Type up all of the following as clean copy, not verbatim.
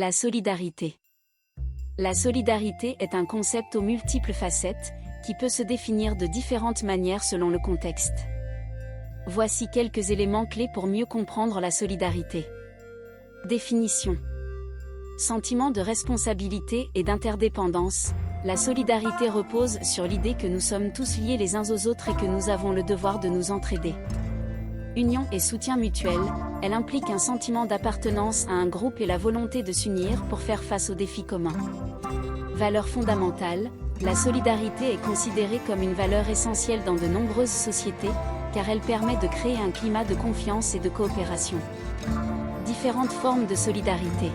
La solidarité. La solidarité est un concept aux multiples facettes, qui peut se définir de différentes manières selon le contexte. Voici quelques éléments clés pour mieux comprendre la solidarité. Définition. Sentiment de responsabilité et d'interdépendance. La solidarité repose sur l'idée que nous sommes tous liés les uns aux autres et que nous avons le devoir de nous entraider. Union et soutien mutuel, elle implique un sentiment d'appartenance à un groupe et la volonté de s'unir pour faire face aux défis communs. Valeur fondamentale, la solidarité est considérée comme une valeur essentielle dans de nombreuses sociétés, car elle permet de créer un climat de confiance et de coopération. Différentes formes de solidarité.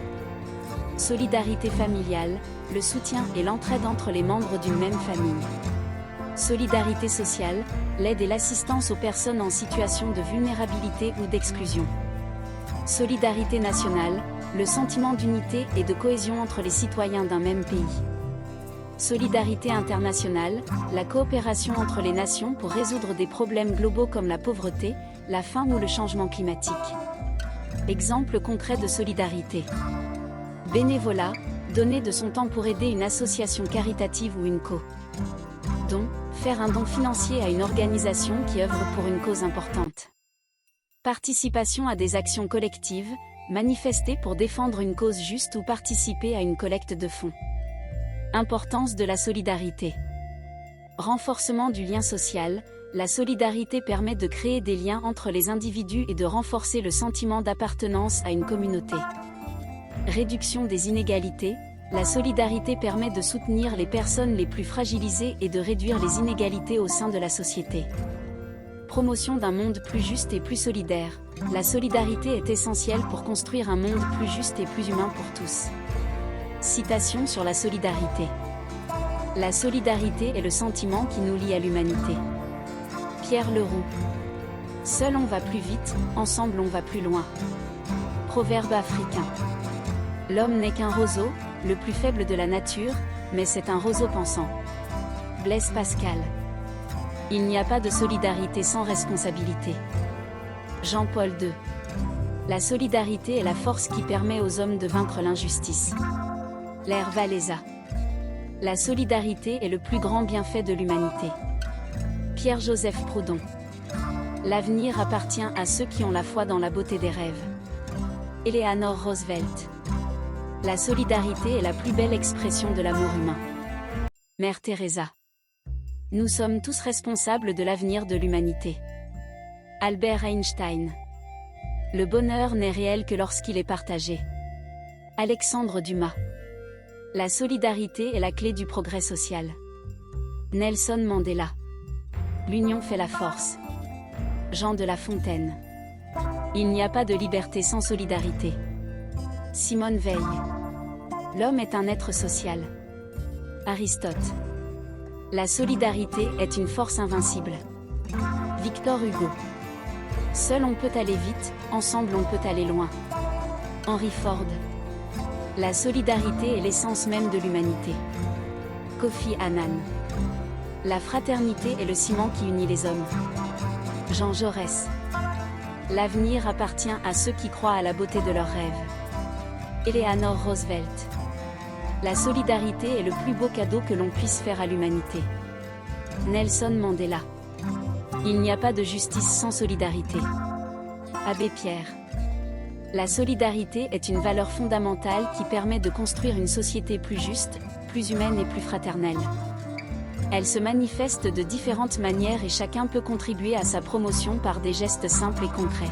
Solidarité familiale, le soutien et l'entraide entre les membres d'une même famille. Solidarité sociale, l'aide et l'assistance aux personnes en situation de vulnérabilité ou d'exclusion. Solidarité nationale, le sentiment d'unité et de cohésion entre les citoyens d'un même pays. Solidarité internationale, la coopération entre les nations pour résoudre des problèmes globaux comme la pauvreté, la faim ou le changement climatique. Exemple concret de solidarité. Bénévolat, donner de son temps pour aider une association caritative ou une Don, faire un don financier à une organisation qui œuvre pour une cause importante. Participation à des actions collectives, manifester pour défendre une cause juste ou participer à une collecte de fonds. Importance de la solidarité. Renforcement du lien social, la solidarité permet de créer des liens entre les individus et de renforcer le sentiment d'appartenance à une communauté. Réduction des inégalités, la solidarité permet de soutenir les personnes les plus fragilisées et de réduire les inégalités au sein de la société. Promotion d'un monde plus juste et plus solidaire, la solidarité est essentielle pour construire un monde plus juste et plus humain pour tous. Citation sur la solidarité. La solidarité est le sentiment qui nous lie à l'humanité. Pierre Leroux. Seul on va plus vite, ensemble on va plus loin. Proverbe africain. L'homme n'est qu'un roseau, le plus faible de la nature, mais c'est un roseau pensant. Blaise Pascal. Il n'y a pas de solidarité sans responsabilité. Jean-Paul II. La solidarité est la force qui permet aux hommes de vaincre l'injustice. Lair Walesa. La solidarité est le plus grand bienfait de l'humanité. Pierre-Joseph Proudhon. L'avenir appartient à ceux qui ont la foi dans la beauté des rêves. Eleanor Roosevelt. La solidarité est la plus belle expression de l'amour humain. Mère Teresa. Nous sommes tous responsables de l'avenir de l'humanité. Albert Einstein. Le bonheur n'est réel que lorsqu'il est partagé. Alexandre Dumas. La solidarité est la clé du progrès social. Nelson Mandela. L'union fait la force. Jean de La Fontaine. Il n'y a pas de liberté sans solidarité. Simone Veil. L'homme est un être social. Aristote. La solidarité est une force invincible. Victor Hugo. Seul on peut aller vite, ensemble on peut aller loin. Henry Ford. La solidarité est l'essence même de l'humanité. Kofi Annan. La fraternité est le ciment qui unit les hommes. Jean Jaurès. L'avenir appartient à ceux qui croient à la beauté de leurs rêves. Eleanor Roosevelt. La solidarité est le plus beau cadeau que l'on puisse faire à l'humanité. Nelson Mandela. Il n'y a pas de justice sans solidarité. Abbé Pierre. La solidarité est une valeur fondamentale qui permet de construire une société plus juste, plus humaine et plus fraternelle. Elle se manifeste de différentes manières et chacun peut contribuer à sa promotion par des gestes simples et concrets.